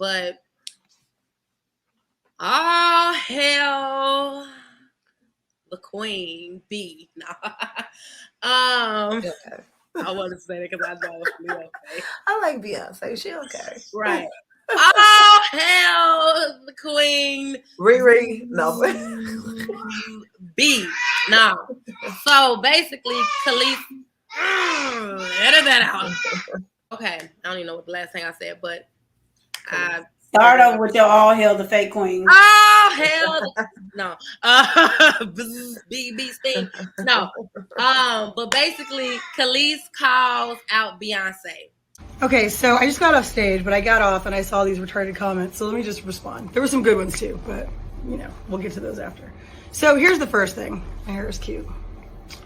But all hell the queen B. No. Okay. I want to say that because I know Beyonce. I like Beyonce. She okay. Right. All hell the queen. Riri. No. B. No. So basically, Kelis. Edit that out. Okay. I don't even know what the last thing I said, but I start over with your all hail the fake queen. Oh hell no. B sting. No. But basically Kelis calls out Beyonce. Okay, so I just got off stage, but I got off and I saw these retarded comments. So let me just respond. There were some good ones too, but you know, we'll get to those after. So here's the first thing. My hair is cute.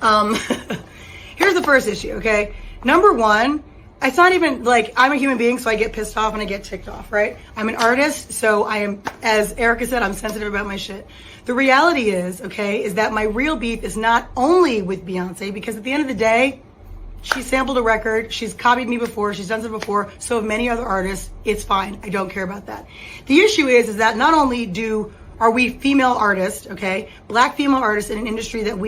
Here's the first issue, okay? Number one, it's not even like I'm a human being, so I get pissed off and I get ticked off, right? I'm an artist, so I am, as Erica said, I'm sensitive about my shit. The reality is, okay, is that my real beef is not only with Beyonce, because at the end of the day, she sampled a record, she's copied me before, she's done it before, so have many other artists. It's fine. I don't care about that. The issue is that not only are we female artists, okay, black female artists in an industry that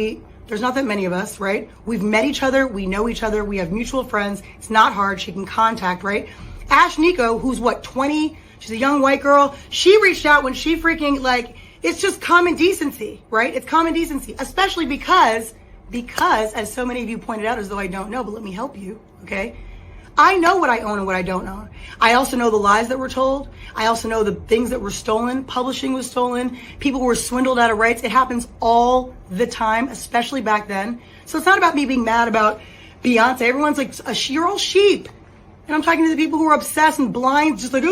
there's not that many of us, right? We've met each other, we know each other, we have mutual friends. It's not hard, she can contact, right? Ash Nico, who's what, 20? She's a young white girl. She reached out when she freaking, like, it's just common decency, right? It's common decency, especially because, as so many of you pointed out, as though I don't know, but let me help you, okay? I know what I own and what I don't own. I also know the lies that were told. I also know the things that were stolen. Publishing was stolen. People were swindled out of rights. It happens all the time, especially back then. So it's not about me being mad about Beyonce. Everyone's like, you're all sheep. And I'm talking to the people who are obsessed and blind, just like,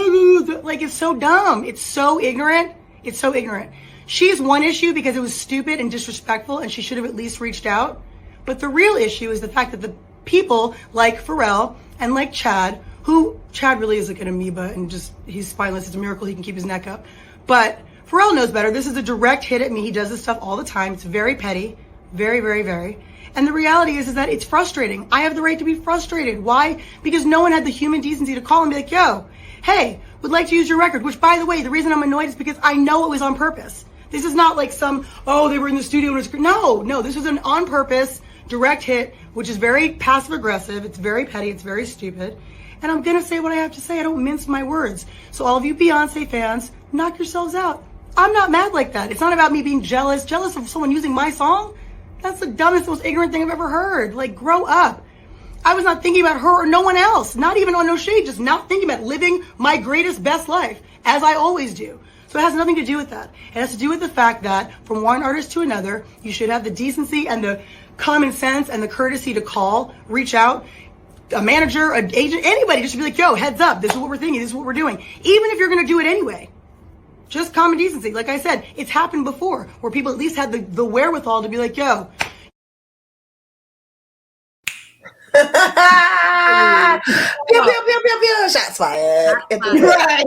like, it's so dumb. It's so ignorant. It's so ignorant. She's one issue because it was stupid and disrespectful and she should have at least reached out. But the real issue is the fact that the people like Pharrell and like Chad really is like an amoeba and just, he's spineless. It's a miracle he can keep his neck up. But Pharrell knows better. This is a direct hit at me. He does this stuff all the time. It's very petty. Very, very, very. And the reality is that it's frustrating. I have the right to be frustrated. Why? Because no one had the human decency to call and be like, yo, hey, would like to use your record. Which, by the way, the reason I'm annoyed is because I know it was on purpose. This is not like they were in the studio and it was, no, this was an on purpose direct hit, which is very passive aggressive. It's very petty. It's very stupid. And I'm going to say what I have to say. I don't mince my words. So all of you Beyonce fans, knock yourselves out. I'm not mad like that. It's not about me being jealous of someone using my song. That's the dumbest, most ignorant thing I've ever heard. Like, grow up. I was not thinking about her or no one else. Not even on no shade. Just not thinking about living my greatest, best life, as I always do. So it has nothing to do with that. It has to do with the fact that from one artist to another, you should have the decency and the common sense and the courtesy to call, reach out, a manager, an agent, anybody, just be like, yo, heads up, this is what we're thinking, this is what we're doing. Even if you're going to do it anyway. Just common decency. Like I said, it's happened before where people at least had the wherewithal to be like, yo. Pew, pew, pew, pew, pew. Shots fired. Right.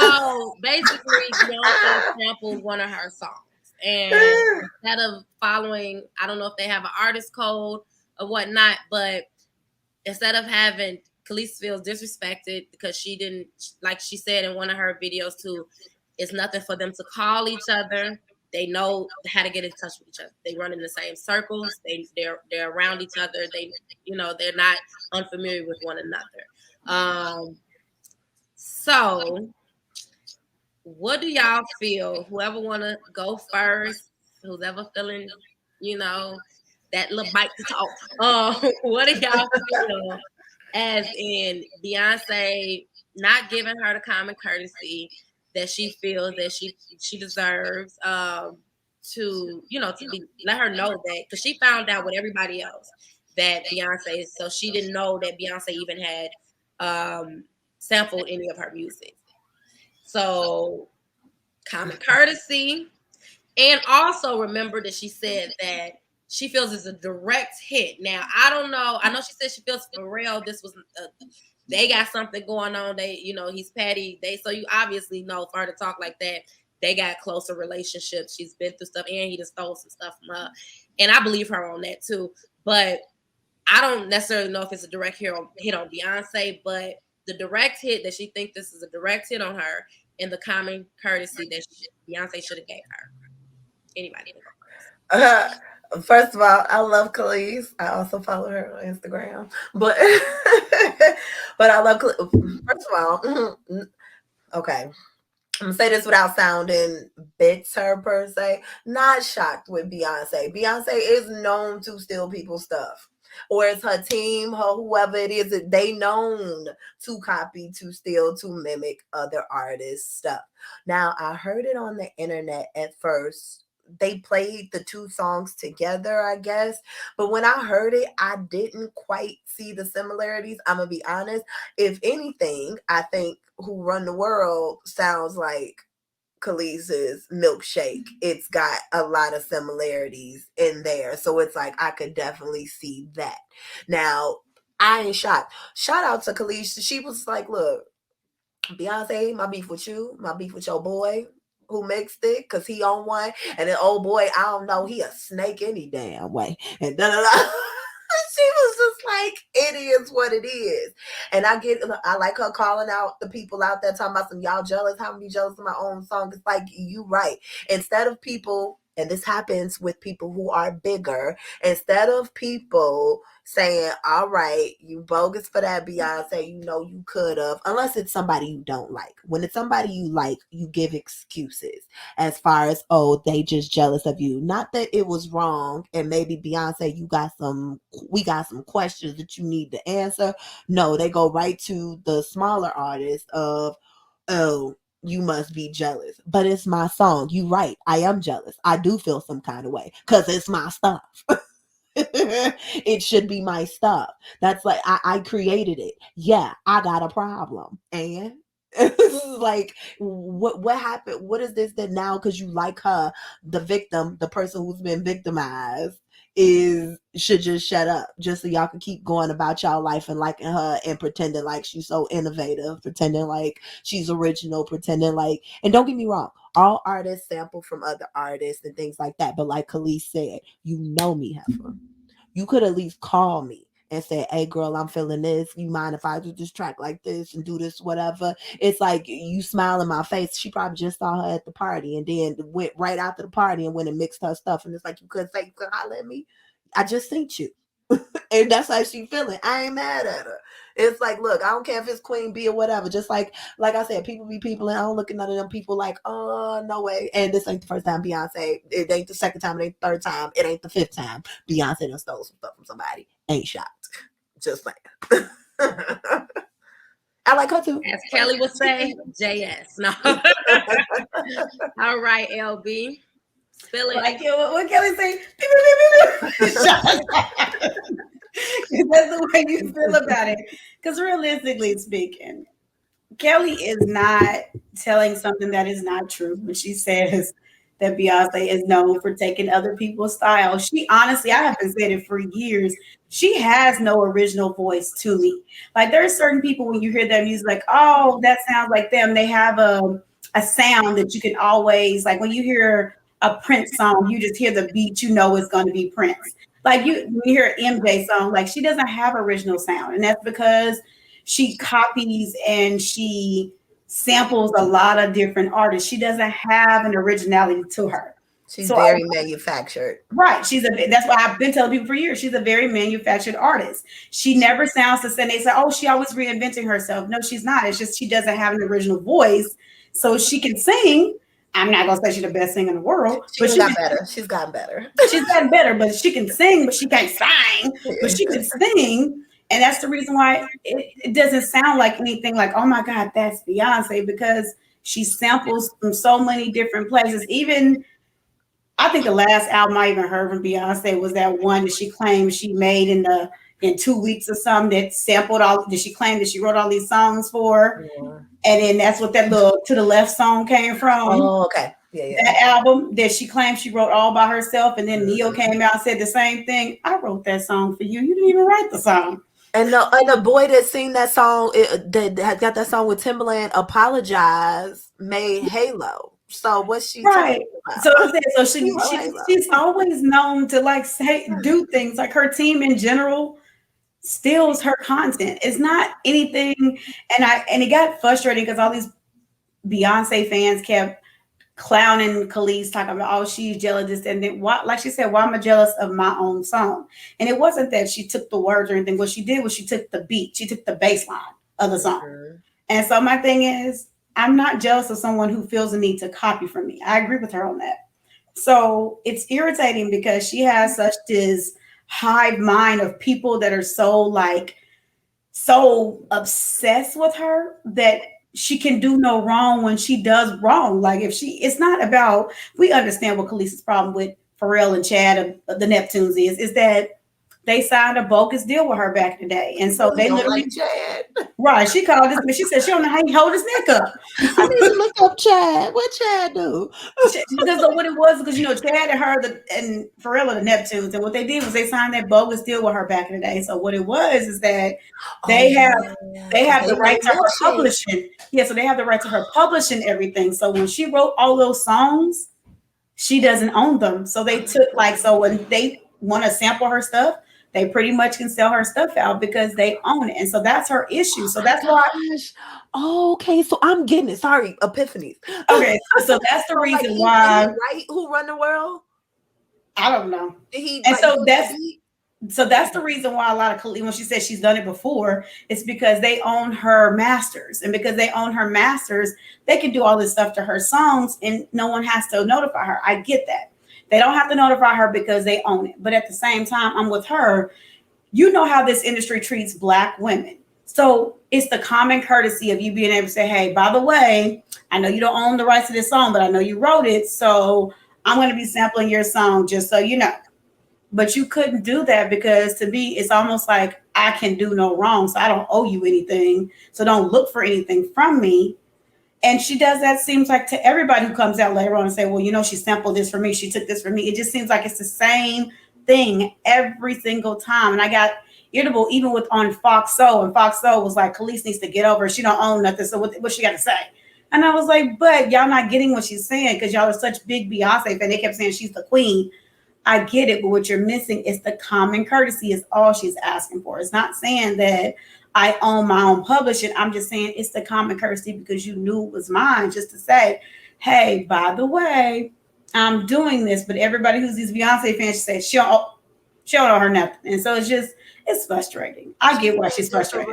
So basically, Beyonce sampled one of her songs. And instead of following, I don't know if they have an artist code or whatnot, but instead of having Kelis feels disrespected because she didn't, like she said in one of her videos too, it's nothing for them to call each other. They know how to get in touch with each other. They run in the same circles. They're around each other. They're not unfamiliar with one another. So what do y'all feel? Whoever want to go first, who's ever feeling, that little bite to talk. What do y'all feel as in Beyonce not giving her the common courtesy that she feels that she deserves to let her know that, because she found out with everybody else that Beyonce, so she didn't know that Beyonce even had sampled any of her music. So common courtesy, and also remember that she said that she feels it's a direct hit. Now, I don't know. I know she said she feels for real. This was they got something going on. They, he's petty. So you obviously know for her to talk like that, they got closer relationships. She's been through stuff, and he just stole some stuff from her. And I believe her on that too. But I don't necessarily know if it's a direct hit on Beyonce, but the direct hit that she thinks this is a direct hit on her, and the common courtesy that Beyonce should have gave her. Anybody? First of all, I love Kelis. I also follow her on Instagram, but but I love. First of all, okay. I'm gonna say this without sounding bitter per se. Not shocked with Beyonce. Beyonce is known to steal people's stuff, or it's her team, her whoever it is. They known to copy, to steal, to mimic other artists' stuff. Now I heard it on the internet at first. They played the two songs together, I guess. But when I heard it, I didn't quite see the similarities. I'm gonna be honest. If anything, I think Who Run the World sounds like Kelis's Milkshake. It's got a lot of similarities in there. So it's like I could definitely see that. Now, I ain't shocked. Shout out to Kelis. She was like, look, Beyonce, my beef with you, my beef with your boy who mixed it, because he on one, and then old boy, I don't know, he a snake any damn way, and da da da. She was just like, it is what it is. And I like her calling out the people out there talking about some y'all jealous, how me jealous of my own song. It's like, you right. Instead of people, and this happens with people who are bigger, instead of people saying, all right, you bogus for that, Beyonce, you know you could have, unless it's somebody you don't like. When it's somebody you like, you give excuses as far as, oh, they just jealous of you. Not that it was wrong, and maybe Beyonce, we got some questions that you need to answer. No, they go right to the smaller artist of, oh, you must be jealous. But it's my song. You right. I am jealous. I do feel some kind of way because it's my stuff. It should be my stuff. That's like, I created it. Yeah, I got a problem. And like, what happened? What is this that now, because you like her, the victim, the person who's been victimized, should just shut up just so y'all can keep going about y'all life and liking her and pretending like she's so innovative, pretending like she's original, pretending like, and don't get me wrong, all artists sample from other artists and things like that. But like Kelis said, you know me, heifer. You could at least call me and say, hey girl, I'm feeling this. You mind if I do this track like this and do this, whatever? It's like you smile in my face. She probably just saw her at the party and then went right after the party and went and mixed her stuff. And it's like, you couldn't holler at me. I just seen you. And that's how she feeling. I ain't mad at her. It's like, look, I don't care if it's Queen Bee or whatever. Just like I said, people be people, and I don't look at none of them people like, oh, no way. And this ain't the first time Beyonce. It ain't the second time. It ain't the third time. It ain't the fifth time Beyonce done stole some stuff from somebody. Ain't shocked. Just like. I like her too. As Kelly would say, JS. No. All right, LB. Spill it. Like what Kelly say? That's the way you feel about it. Because realistically speaking, Kelly is not telling something that is not true when she says that Beyonce is known for taking other people's style. She honestly, I haven't said it for years. She has no original voice to me. Like there are certain people when you hear their music, like, oh, that sounds like them. They have a sound that you can always, like when you hear a Prince song, you just hear the beat, you know it's going to be Prince. Like when you hear an MJ song, like she doesn't have original sound. And that's because she copies and she samples a lot of different artists. She doesn't have an originality to her. She's very manufactured. Right. That's why I've been telling people for years, she's a very manufactured artist. She never sounds the same. They say, oh, she always reinventing herself. No, she's not. It's just she doesn't have an original voice. So she can sing. I'm not gonna say she's the best singer in the world. She's gotten better. She's gotten better. She's gotten better, but she can sing, but she can't sing. But she can sing. And that's the reason why it doesn't sound like anything like, oh my God, that's Beyonce, because she samples from so many different places. Even I think the last album I even heard from Beyonce was that one that she claimed she made in 2 weeks or something that sampled all that she claimed that she wrote all these songs for. Yeah. And then that's what that little To the Left song came from. Oh, okay. Yeah. That album that she claimed she wrote all by herself. And then Neil came out and said the same thing. I wrote that song for you. You didn't even write the song. And the boy that sing that song, that had got that song with Timbaland, Apologize, made Halo. So what's she right? So she's always known to like do things. Like her team in general steals her content. It's not anything, and it got frustrating because all these Beyonce fans kept clowning Kelis, talking about, oh, she's jealous, and then why, like she said, why am I jealous of my own song? And it wasn't that she took the words or anything. What she did was she took the beat, she took the bass line of the song. Mm-hmm. And so my thing is, I'm not jealous of someone who feels the need to copy from me. I agree with her on that. So it's irritating because she has such this hive mind of people that are so obsessed with her that she can do no wrong when she does wrong. Like it's not about, we understand what Kelis's problem with Pharrell and Chad of the Neptunes is that they signed a bogus deal with her back in the day. And so they literally, Chad. Right, she called this, but she said she don't know how he hold his neck up. I need to look up Chad. What Chad do? Because what it was, because Chad and her and Pharrell are the Neptunes, and what they did was they signed that bogus deal with her back in the day. So what it was is that they have the right to her publishing. Yeah, so they have the right to her publishing everything. So when she wrote all those songs, she doesn't own them. So they took so when they want to sample her stuff, they pretty much can sell her stuff out because they own it. And so that's her issue. So that's why. Oh, okay, so I'm getting it. Sorry, epiphanies. Okay, so that's the reason why. Right? Who run the world? I don't know. So that's the reason why a lot of Kelis, when she says she's done it before, it's because they own her masters. And because they own her masters, they can do all this stuff to her songs and no one has to notify her. I get that. They don't have to notify her because they own it. But at the same time, I'm with her. You know how this industry treats Black women. So it's the common courtesy of you being able to say, hey, by the way, I know you don't own the rights to this song, but I know you wrote it. So I'm going to be sampling your song just so you know. But you couldn't do that because to me, it's almost like I can do no wrong. So I don't owe you anything. So don't look for anything from me. And she does that, seems like, to everybody who comes out later on and say, well, she sampled this for me. She took this from me. It just seems like it's the same thing every single time. And I got irritable even on Fox Soul. And Fox Soul was like, Kelis needs to get over. She don't own nothing. So what she got to say? And I was like, but y'all not getting what she's saying because y'all are such big Beyonce fans. They kept saying she's the queen. I get it. But what you're missing is the common courtesy is all she's asking for. It's not saying that I own my own publishing. I'm just saying it's the common courtesy because you knew it was mine, just to say, hey, by the way, I'm doing this. But everybody who's these Beyonce fans say she don't owe her nothing. And so it's frustrating. I get why she's frustrated.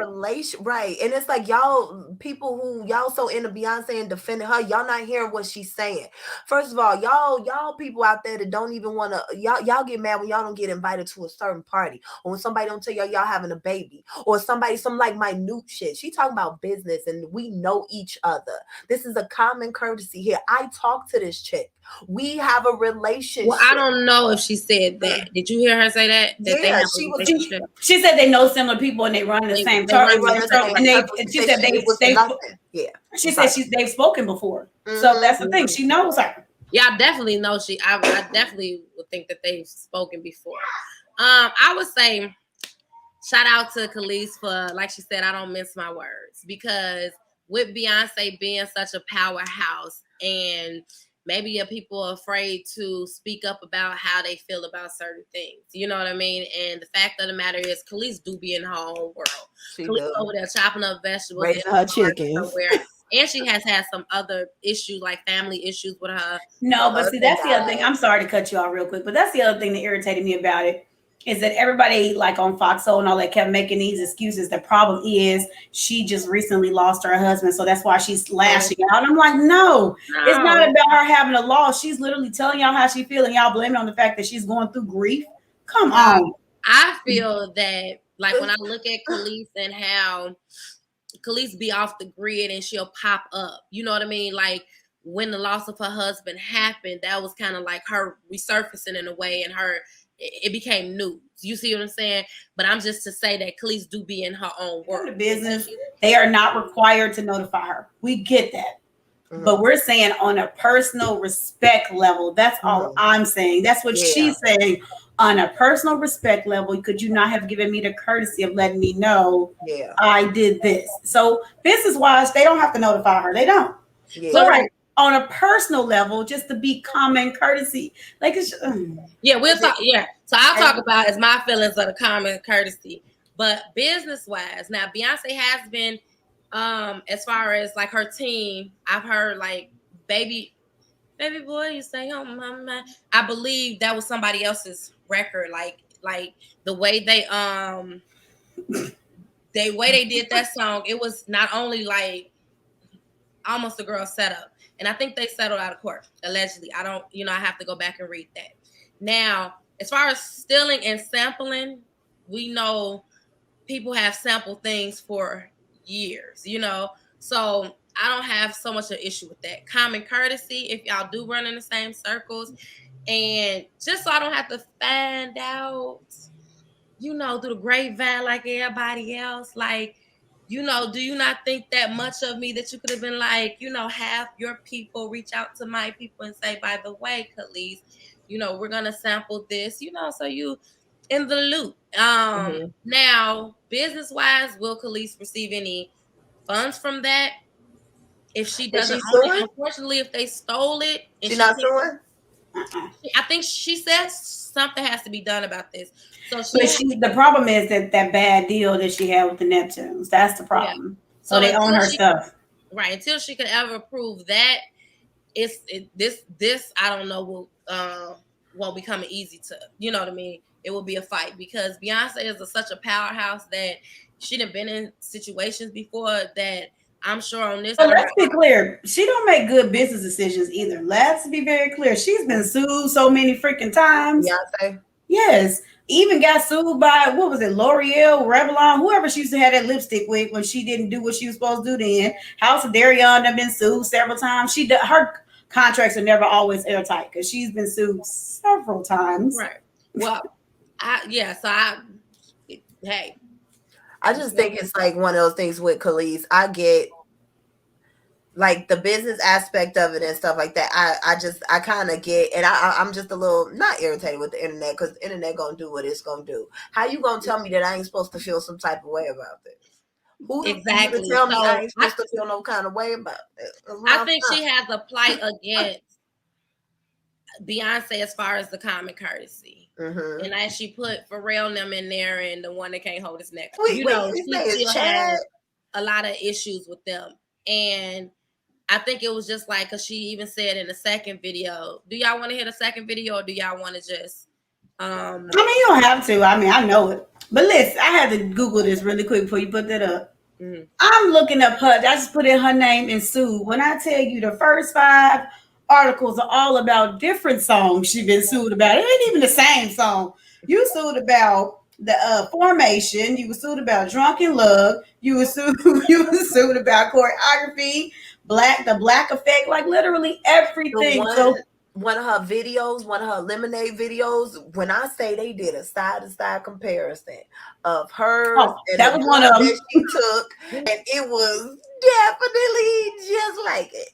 Right. And it's like y'all, people who y'all so into Beyonce and defending her, y'all not hearing what she's saying. First of all, y'all people out there that don't even want to, y'all get mad when y'all don't get invited to a certain party, or when somebody don't tell y'all having a baby, or some minute shit. She talking about business and we know each other. This is a common courtesy here. I talk to this chick. We have a relationship. Well, I don't know if she said that. Did you hear her say that? She said they know similar people and they run the same circle. And she said she said they've spoken before. Mm-hmm. So that's the thing. She knows her. Yeah, I definitely know I definitely would think that they've spoken before. I would say shout out to Kelis for, like she said, I don't mince my words, because with Beyonce being such a powerhouse and maybe people are afraid to speak up about how they feel about certain things. You know what I mean? And the fact of the matter is, Kelis do be in her own world. Kelis over there chopping up vegetables. Raising her chickens. And she has had some other issues, like family issues with her. No, but see, that's the other thing. I'm sorry to cut you off real quick, but that's the other thing that irritated me about it. Is that everybody on Fox Soul and all that kept making these excuses. The problem is she just recently lost her husband. So that's why she's lashing out. I'm like, no, it's not about her having a loss. She's literally telling y'all how she feels and y'all blame it on the fact that she's going through grief. Come on. I feel that, when I look at Kelis and how Kelis be off the grid and she'll pop up. You know what I mean? When the loss of her husband happened, that was kind of like her resurfacing in a way, and it became news. You see what I'm saying? But I'm just to say that Kelis do be in her own world. The business, they are not required to notify her. We get that. Mm-hmm. But we're saying on a personal respect level, that's all I'm saying. That's what she's saying. On a personal respect level, could you not have given me the courtesy of letting me know I did this? So business-wise, they don't have to notify her. They don't. Yeah. So on a personal level, just to be common courtesy. We'll talk. Yeah. So I'll talk about as my feelings of the common courtesy. But business wise, now Beyonce has been, as far as like her team, I've heard like baby boy, you say on my mind. I believe that was somebody else's record. Like the way they did that song, it was not only like almost a girl setup. And I think they settled out of court, allegedly. I don't, I have to go back and read that. Now, as far as stealing and sampling, we know people have sampled things for years, So I don't have so much an issue with that. Common courtesy, if y'all do run in the same circles, and just so I don't have to find out, through the grapevine like everybody else, like, do you not think that much of me that you could have been like, have your people reach out to my people and say, by the way, Kelis, we're gonna sample this, so you in the loop. Now, business wise, will Kelis receive any funds from that? If she doesn't, unfortunately, if they stole it, and she's not suing. I think she says something has to be done about this. So the problem is that bad deal that she had with the Neptunes. That's the problem. Yeah. So they own her stuff. Right. Until she can ever prove that, this I don't know won't become easy to, you know what I mean? It will be a fight because Beyonce is such a powerhouse that she done been in situations before that I'm sure on this. But let's be clear. She don't make good business decisions either. Let's be very clear. She's been sued so many freaking times. Beyonce. Yes. Even got sued by, what was it, L'Oreal, Revlon, whoever she used to have that lipstick with when she didn't do what she was supposed to do then. House of Darion have been sued several times. Her contracts are never always airtight because she's been sued several times. Right. Well, hey. I just think it's like one of those things with Kelis. I get like the business aspect of it and stuff like that. I kind of get, and I'm just a little not irritated with the internet because the internet gonna do what it's gonna do. How you gonna tell me that I ain't supposed to feel some type of way about this? Who exactly? Tell me I ain't supposed to feel no kind of way about it. I think she has a plight against Beyonce as far as the common courtesy. Mm-hmm. And as she put Pharrell and them in there and the one that can't hold his neck. She still has a lot of issues with them. And I think it was just like, because she even said in the second video, do y'all want to hear the second video or do y'all want to just... I mean, you don't have to. I mean, I know it. But listen, I had to Google this really quick before you put that up. Mm-hmm. I'm looking up her. I just put in her name and sued. When I tell you the first 5 articles are all about different songs she's been sued about. It ain't even the same song. You sued about the Formation. You were sued about Drunken Love. You were sued about choreography, the Black Effect, like literally everything. One of her videos, one of her Lemonade videos, when I say they did a side-to-side comparison of hers, and that was one of them that she took, and it was definitely just like it.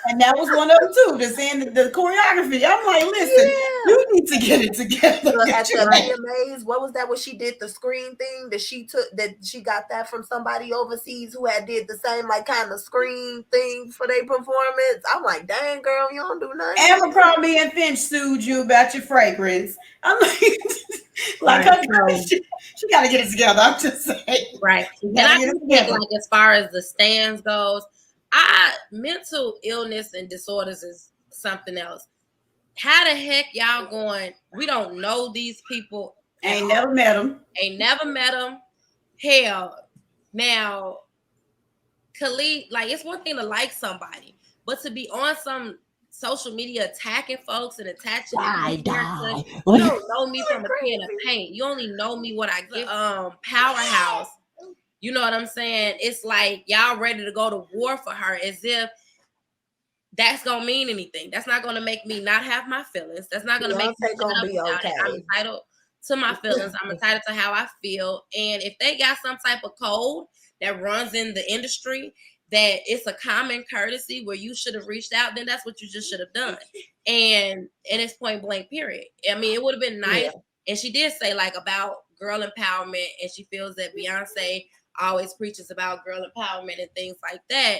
And that was one of them too. That's in the choreography. I'm like, listen, you need to get it together. So at the VMAs, what was that? When she did the screen thing that she took, that she got that from somebody overseas who had did the same like kind of screen thing for their performance. I'm like, dang girl, you don't do nothing. Abercrombie and Finch sued you about your fragrance. I'm like, she got to get it together. I'm just saying, right? And I think like as far as the stands goes, mental illness and disorders is something else. How the heck y'all going? We don't know these people. Ain't never met them. Hell, now, Kelis, like it's one thing to like somebody, but to be on some social media attacking folks and attaching you don't know me from a can of paint. You only know me what I give. Powerhouse. You know what I'm saying? It's like y'all ready to go to war for her as if that's gonna mean anything. That's not gonna make me not have my feelings. That's not gonna make me be okay. I'm entitled to my feelings. I'm entitled to how I feel. And if they got some type of code that runs in the industry that it's a common courtesy where you should have reached out, then that's what you just should have done. And it's point blank, period. I mean, it would have been nice. Yeah. And she did say like about girl empowerment, and she feels that Beyonce always preaches about girl empowerment and things like that.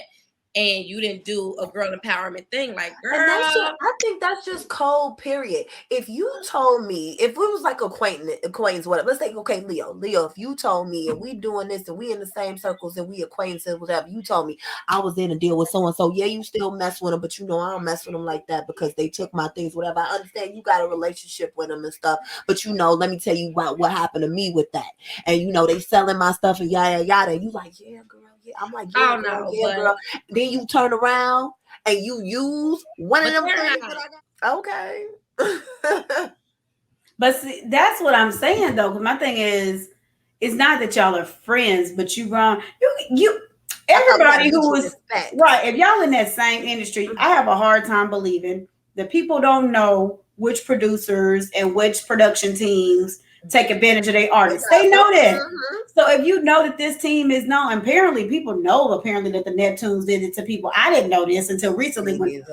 and you didn't do a girl empowerment thing, like, girl. And I think that's just cold, period. If you told me, if it was like acquaintance, whatever, let's say, okay, Leo, if you told me and we doing this and we in the same circles and we acquaintances, whatever, you told me I was in a deal with so-and-so, yeah, you still mess with them, but you know I don't mess with them like that because they took my things, whatever. I understand you got a relationship with them and stuff, but you know, let me tell you about what happened to me with that. And you know, they selling my stuff and yada, yada. And you like, yeah, girl. Yeah. I'm like, yeah, oh, girl, no, yeah, girl. Then you turn around and you use one of them things that I got. Okay. But see, that's what I'm saying though. Because my thing is, it's not that y'all are friends, but you wrong. You everybody who is right. If y'all in that same industry, I have a hard time believing that people don't know which producers and which production teams take advantage of their artists. They know that. Mm-hmm. So if you know that this team is known, apparently people know that the Neptunes did it to people. I didn't know this until recently when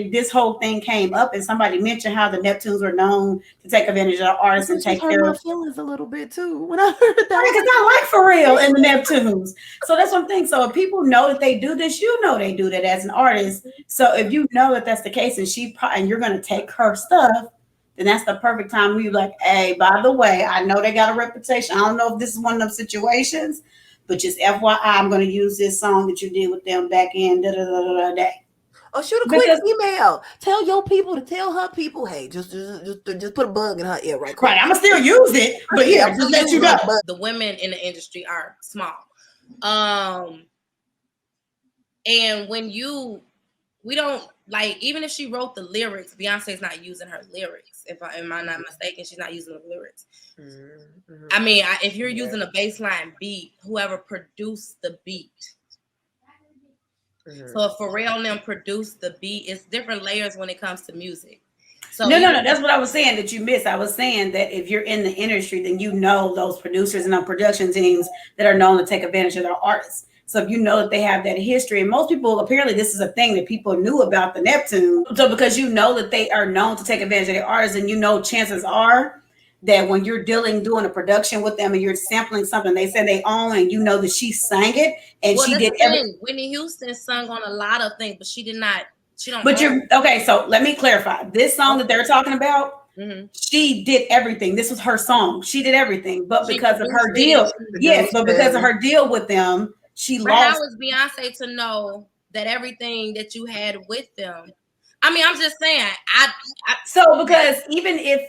this whole thing came up and somebody mentioned how the Neptunes were known to take advantage of the artists and take their feelings a little bit too when I heard that. Because I like Pharrell and the Neptunes. So that's one thing. So if people know that they do this, you know they do that as an artist. So if you know that that's the case and you're going to take her stuff, then that's the perfect time where you're like, hey, by the way, I know they got a reputation. I don't know if this is one of those situations, but just FYI, I'm going to use this song that you did with them back in day. Or shoot a quick email. Tell your people to tell her people, hey, just put a bug in her ear right quick. Right, I'm going to still use it, but yeah, just let you know. The women in the industry are small. And when we don't, like, even if she wrote the lyrics, Beyonce's not using her lyrics. Am I not mistaken? She's not using the lyrics. Mm-hmm. I mean, if you're using a baseline beat, whoever produced the beat. Mm-hmm. So if Pharrell and them produced the beat, it's different layers when it comes to music. So no. That's what I was saying that you missed. I was saying that if you're in the industry, then you know those producers and production teams that are known to take advantage of their artists. So if you know that they have that history, and most people, apparently this is a thing that people knew about the Neptunes. So because you know that they are known to take advantage of their artists, and you know chances are that when you're doing a production with them and you're sampling something they said they own, and you know that she sang it and she did everything. Whitney Houston sung on a lot of things, but she did not. She don't. But you're okay. So let me clarify. This song that they're talking about, she did everything. This was her song. She did everything, but because of her deal, because of her deal with them. But how is Beyonce to know that everything that you had with them? I mean, I'm just saying. So because even if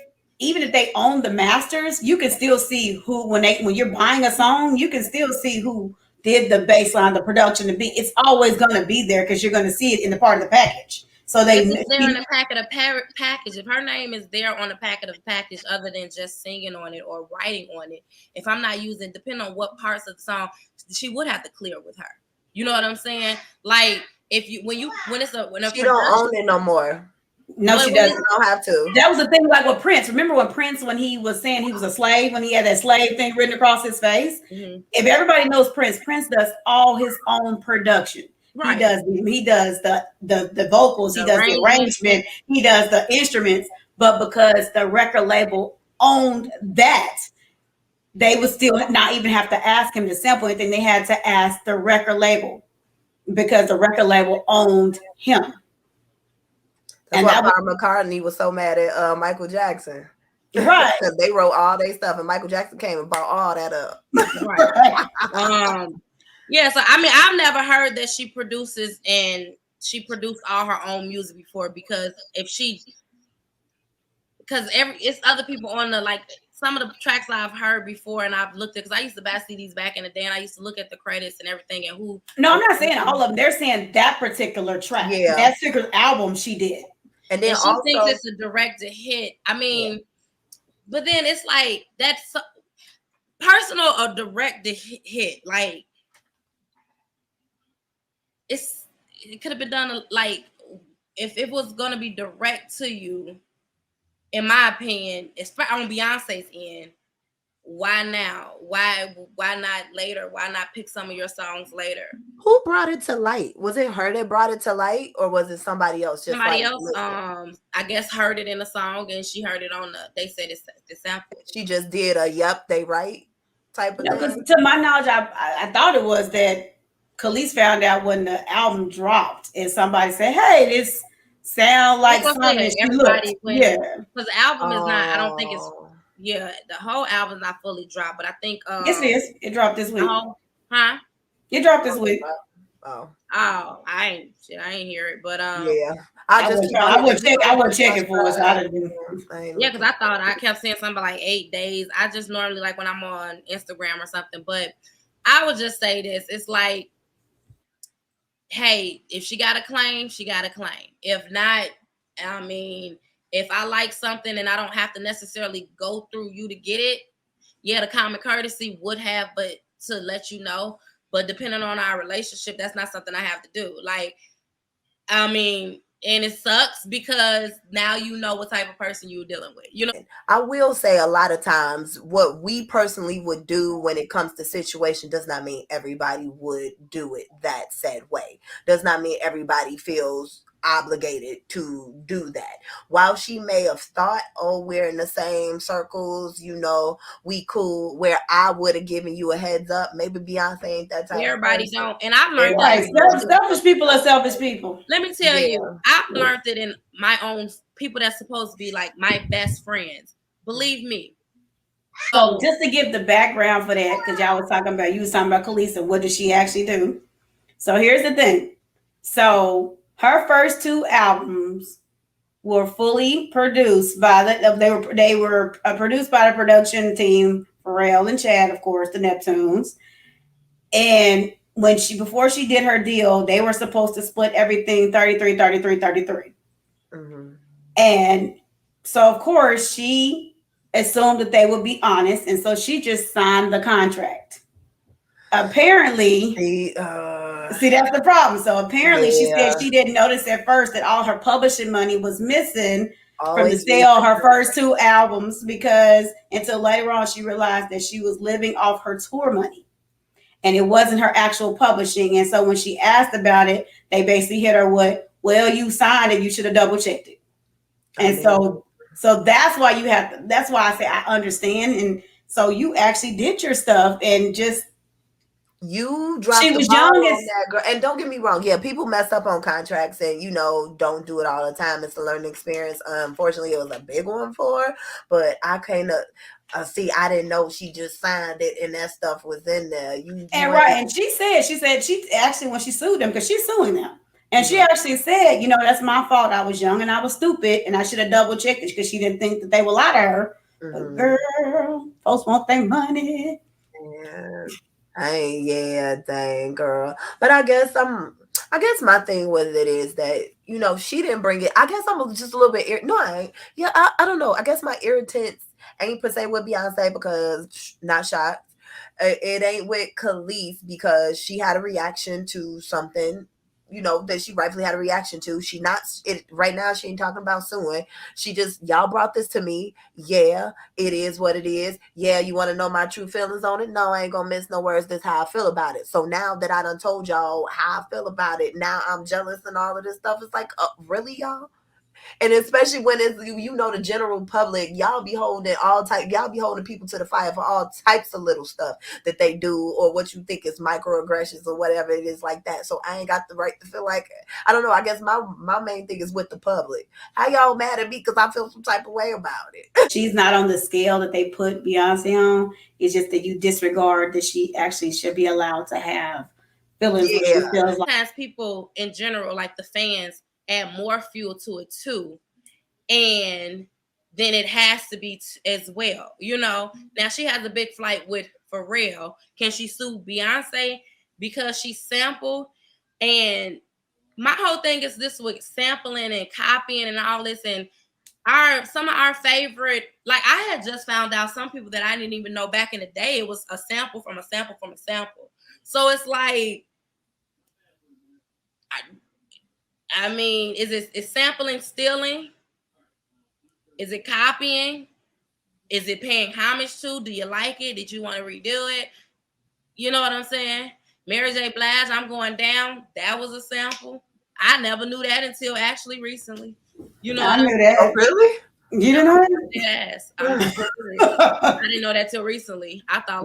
they own the masters, you can still see who when you're buying a song, you can still see who did the bass line, the production, the beat. It's always going to be there because you're going to see it in the part of the package. So there in the package. If her name is there on the packet of the package, other than just singing on it or writing on it, if I'm not using, depending on what parts of the song, she would have to clear with her. You know what I'm saying? Like when she don't own it no more. No, she doesn't. Don't have to. That was the thing, like with Prince. Remember when he was saying he was a slave, when he had that slave thing written across his face? Mm-hmm. If everybody knows Prince does all his own production. Right. He does the vocals, he does the arrangement, he does the instruments, but because the record label owned that, they would still not even have to ask him to sample anything. They had to ask the record label because the record label owned him. That's why Paul McCartney was so mad at Michael Jackson. Right. Because they wrote all their stuff and Michael Jackson came and brought all that up. Right. Yeah, so I mean, I've never heard that she produced all her own music before, because it's other people on the, like, some of the tracks I've heard before and I've looked at, because I used to buy CDs back in the day and I used to look at the credits and everything and who. No, I'm not saying all of them. They're saying that particular track, that particular album she did, and then she thinks it's a direct hit. I mean, but then it's like that's personal or direct hit, like. It could have been done, like, if it was going to be direct to you, in my opinion, especially on Beyonce's end, why now? Why not later? Why not pick some of your songs later? Who brought it to light? Was it her that brought it to light, or was it somebody else? Somebody else, I guess, heard it in a song and she heard it on they said it's the sample. She just did a, yep, they right type of thing. To my knowledge, I thought it was that Kelis found out when the album dropped, and somebody said, "Hey, this sound like That's what I something." said. She looked, Everybody when yeah, because the album is not. I don't think it's. Oh, Yeah, the whole album's not fully dropped, but I think yes, it is. It dropped this week. oh, huh? It dropped this week. oh, Oh, I ain't hear it, but yeah. I just keep on I would hitting check. I would the check it for us. I didn't. yeah, because I thought I kept saying something like 8 days. I just normally like when I'm on Instagram or something, but I would just say this: it's like, hey, if she got a claim, she got a claim. If not, I mean, if I like something and I don't have to necessarily go through you to get it, yeah, the common courtesy would have, but to let you know. But depending on our relationship, that's not something I have to do. Like, I mean, and it sucks because now you know what type of person you're dealing with. You know, I will say a lot of times what we personally would do when it comes to situation does not mean everybody would do it that said way. Does not mean everybody feels obligated to do that. While she may have thought, oh, we're in the same circles, we cool, where I would have given you a heads up, maybe Beyonce ain't that type everybody of person. don't. And I've learned Right, that. selfish people are selfish people. Let me tell you, I've learned it in my own people that's supposed to be like my best friends. Believe me. So just to give the background for that, because y'all was talking about, you was talking about Kelis and what does she actually do? So here's the thing. So her first two albums were fully produced by they were produced by the production team, Pharrell and Chad, of course, the Neptunes. And before she did her deal, they were supposed to split everything 33, 33, 33. Mm-hmm. And so of course she assumed that they would be honest, and so she just signed the contract. Apparently, see, that's the problem. So apparently, she said she didn't notice at first that all her publishing money was missing from the sale of her first two albums, because until later on she realized that she was living off her tour money and it wasn't her actual publishing. And so when she asked about it, they basically hit her with, well, you signed it, you should have double checked it. And so that's why that's why I say I understand. And so you actually did your stuff and just, you dropped she was the ball young on that girl. And don't get me wrong, yeah, people mess up on contracts and don't do it all the time. It's a learning experience. Unfortunately, it was a big one for her, but I kind of see, I didn't know she just signed it and that stuff was in there. And she said she actually, when she sued them, because she's suing them, and she actually said, that's my fault. I was young and I was stupid and I should have double checked it, because she didn't think that they would lie to her. But girl, folks want their money. Dang, girl. But I guess my thing with it is that, she didn't bring it. I guess I'm just a little bit no, I ain't. Yeah, I don't know. I guess my irritants ain't per se with Beyonce, because not shocked. It ain't with Kelis because she had a reaction to something, that she rightfully had a reaction to. She not it right now. She ain't talking about suing. She just, y'all brought this to me. Yeah, it is what it is. Yeah, you want to know my true feelings on it? No, I ain't gonna miss no words. This is how I feel about it. So now that I done told y'all how I feel about it, now I'm jealous and all of this stuff. It's like, really, y'all? And especially when it's the general public, y'all be holding people to the fire for all types of little stuff that they do, or what you think is microaggressions or whatever it is like that. So I ain't got the right to feel like, I don't know. I guess my main thing is with the public. How y'all mad at me because I feel some type of way about it? She's not on the scale that they put Beyonce on. It's just that you disregard that she actually should be allowed to have feelings. Yeah. She feels like. Sometimes people in general, like the fans, add more fuel to it too, and then it has to be as well. Now she has a big fight with Pharrell. Can she sue Beyonce because she sampled? And my whole thing is this with sampling and copying and all this, and some of our favorite, like I had just found out some people that I didn't even know back in the day, it was a sample from a sample from a sample. So it's like, I mean, is sampling stealing? Is it copying? Is it paying homage to? Do you like it? Did you want to redo it? You know what I'm saying? Mary J. Blige, I'm Going Down. That was a sample. I never knew that until actually recently. I knew that. Oh, really? You didn't know that? Yes. I didn't know that till recently. I thought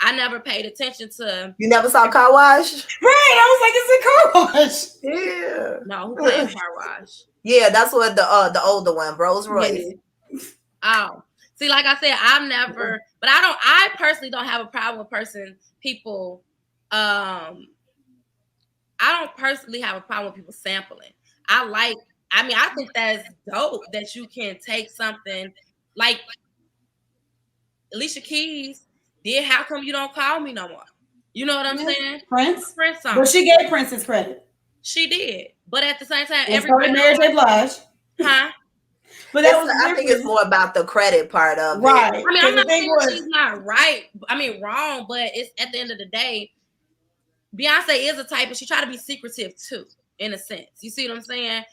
I never paid attention to. You never saw Car Wash? Right. I was like, it's a car wash. Yeah. No, who played Car Wash? Yeah, that's what the older one, Rolls Royce. Yeah. Oh, see, like I said, but I personally don't have a problem with people. I don't personally have a problem with people sampling. I think that's dope that you can take something like Alicia Keys did. How come you don't call me no more? You know what I'm saying? Prince song. But she gave Prince his credit. She did, but at the same time, everybody Mary J. Blige. Huh? But I think it's more about the credit part of right. it. I mean, I'm not saying she's not right. I mean, wrong, but it's at the end of the day, Beyonce is a type, and she try to be secretive too, in a sense. You see what I'm saying?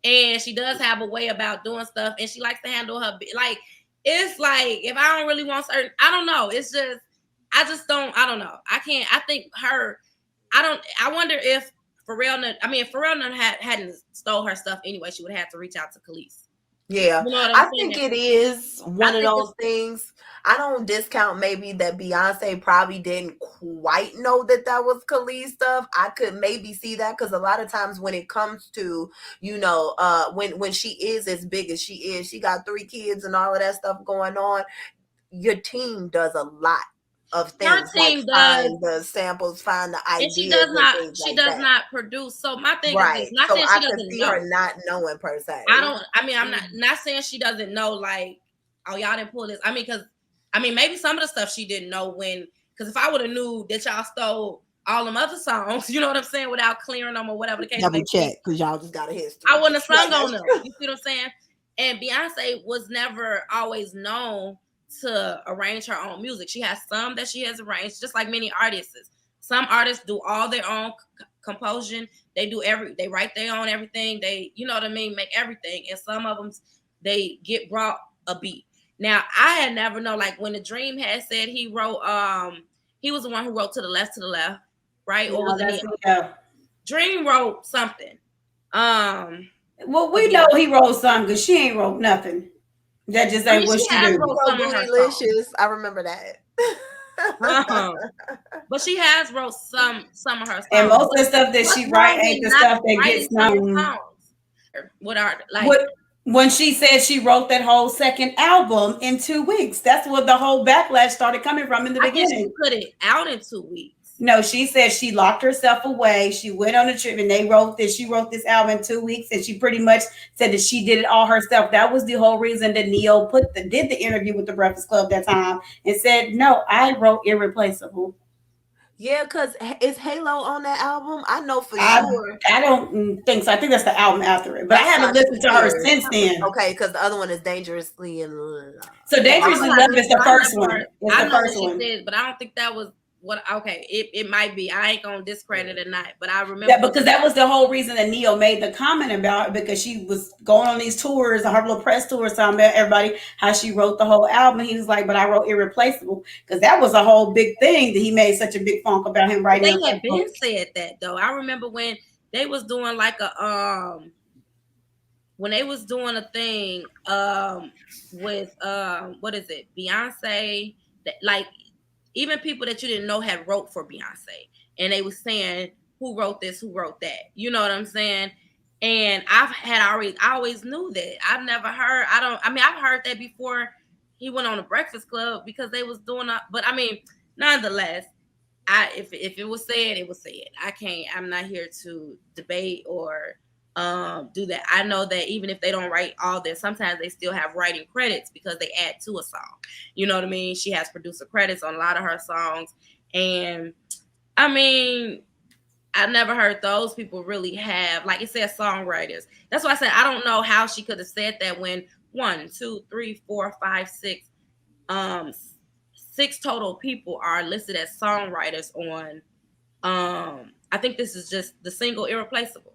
And she does have a way about doing stuff, and she likes to handle her like. It's like if I don't really want certain, I don't know. It's just I don't know. I can't. I think her. I wonder if Pharrell. If Pharrell hadn't stole her stuff anyway, she would have had to reach out to Kelis. Yeah, you know what I think it is one of those things. I don't discount maybe that Beyonce probably didn't quite know that was Kelis stuff. I could maybe see that because a lot of times when it comes to, when she is as big as she is, she got 3 kids and all of that stuff going on. Your team does a lot of things. Her team does find the samples, find the ideas. And she does not produce. So my thing is this, not saying she doesn't know. Her not knowing per se. I'm not saying she doesn't know, like, oh, y'all didn't pull this. Because maybe some of the stuff she didn't know because if I would have knew that y'all stole all them other songs, you know what I'm saying, without clearing them or whatever the case may be. Double check, because y'all just got a history. I wouldn't have sung on them. You see what I'm saying? And Beyonce was never always known to arrange her own music. She has some that she has arranged, just like many artists. Some artists do all their own composition. They write their own everything. They, you know what I mean, make everything. And some of them, they get brought a beat. Now, I had never known, like when the Dream had said he wrote, he was the one who wrote To the Left, right? Or was it Dream wrote something. Well, we know he wrote something because she ain't wrote nothing. That just ain't what she do. Bootylicious. I remember that. But she has wrote some of her songs. And most of the stuff that she write ain't the stuff that gets known. When she said she wrote that whole second album in 2 weeks, that's what the whole backlash started coming from in the beginning. She put it out in 2 weeks. No, she said she locked herself away. She went on a trip and they wrote this. She wrote this album in 2 weeks, and she pretty much said that she did it all herself. That was the whole reason that Ne-Yo did the interview with the Breakfast Club that time and said, "No, I wrote Irreplaceable." Yeah, because is Halo on that album? I know for sure. I don't think so. I think that's the album after it, but I haven't listened to her since then. Okay, because the other one is Dangerously in Love. So Dangerously in Love is the first one. It's the first one. Did, but I don't think that was. It might be. I ain't gonna discredit it or not, but I remember because that was the whole reason that Ne-Yo made the comment about it, because she was going on these tours, her little press tour, talking about everybody how she wrote the whole album. He was like, "But I wrote Irreplaceable," because that was a whole big thing that he made such a big funk about him writing. They had been said that though. I remember when they was doing like a when they was doing a thing with what is it, Beyonce, that like. Even people that you didn't know had wrote for Beyonce, and they was saying who wrote this, who wrote that. You know what I'm saying? And I always knew that. I've never heard. I've heard that before he went on the Breakfast Club because they was doing it. But nonetheless, if it was said, it was said. I'm not here to debate or do that. I know that even if they don't write all this, sometimes they still have writing credits because they add to a song. You know what I mean? She has producer credits on a lot of her songs. And I've never heard those people really have, like it says songwriters. That's why I said I don't know how she could have said that when 1, 2, 3, 4, 5, 6, 6 total people are listed as songwriters on I think this is just the single Irreplaceable.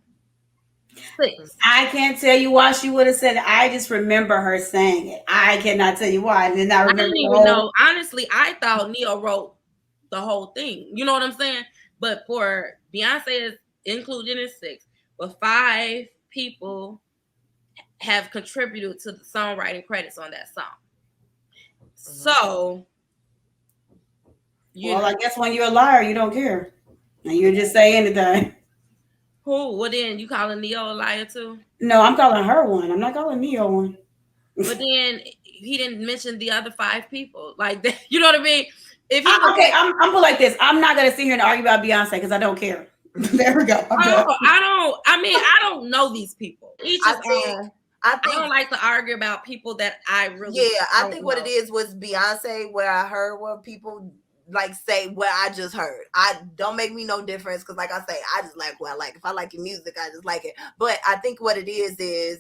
6. I can't tell you why she would have said it. I just remember her saying it. I cannot tell you why. And then I remember. I didn't even know. Honestly, I thought Ne-Yo wrote the whole thing. You know what I'm saying? But for Beyonce is included in 6, but 5 people have contributed to the songwriting credits on that song. So Well, I guess when you're a liar, you don't care. And you just say anything. Who? Well, then you calling Neo a liar too? No, I'm calling her one. I'm not calling Neo one. But then he didn't mention the other 5 people. Like, you know what I mean? If he okay, I'm put like this. I'm not gonna sit here and argue about Beyonce because I don't care. There we go. I don't know these people. I don't like to argue about people that I really I think what it is was Beyonce, where I heard what people like say what I just heard. I don't make me no difference because, like I say, I just like what I like. If I like your music, I just like it. But I think what it is the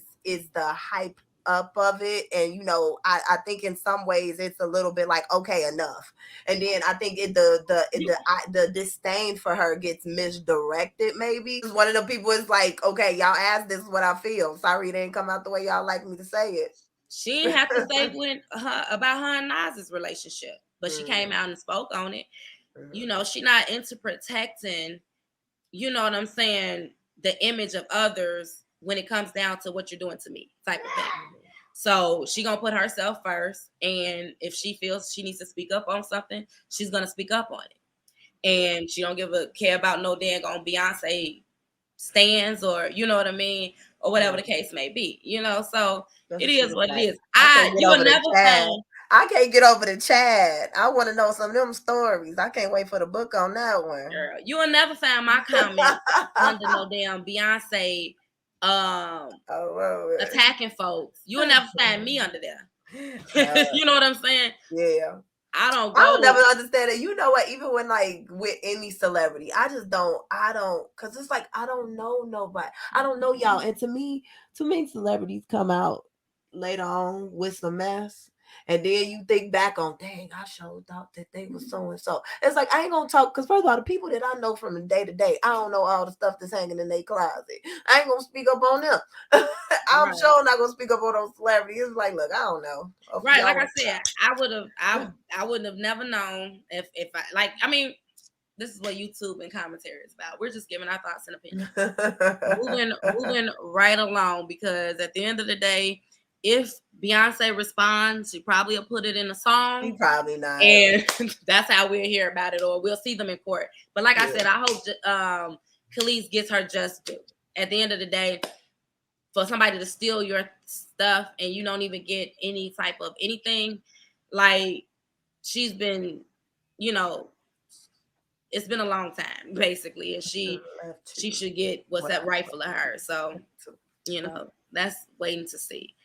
hype up of it, and I think in some ways it's a little bit like okay, enough. And then I think the disdain for her gets misdirected. Maybe one of the people is like, okay, y'all asked, this is what I feel. Sorry, it didn't come out the way y'all like me to say it. She didn't have to say about her and Nas's relationship, but she came out and spoke on it. She's not into protecting, you know what I'm saying, the image of others when it comes down to what you're doing to me type of thing. So she gonna put herself first, and if she feels she needs to speak up on something, she's gonna speak up on it. And she don't give a care about no dang on Beyonce stands, or you know what I mean, or whatever the case may be. So it is what it is. You will never find. I can't get over the Chad. I want to know some of them stories. I can't wait for the book on that one. Girl, you will never find my comment under no damn Beyonce attacking folks. You will never find me under there. You know what I'm saying? Yeah. I don't never understand it. You know what? Even when like with any celebrity, I don't, because it's like I don't know nobody. I don't know y'all. And to me, too many celebrities come out later on with some mess. And then you think back on, dang, I sure thought that they was so and so. It's like I ain't gonna talk, because first of all, the people that I know from the day to day, I don't know all the stuff that's hanging in their closet. I ain't gonna speak up on them. I'm sure not gonna speak up on those celebrities. It's like, look, I don't know. Right, like I said, I wouldn't have never known if this is what YouTube and commentary is about. We're just giving our thoughts and opinions. moving right along, because at the end of the day, if Beyonce responds, she probably will put it in a song. She probably not. And that's how we'll hear about it, or we'll see them in court. But like I said, I hope Kelis gets her just due. At the end of the day, for somebody to steal your stuff and you don't even get any type of anything, like she's been, it's been a long time, basically, and she should get what's that rightful of her. So, that's waiting to see.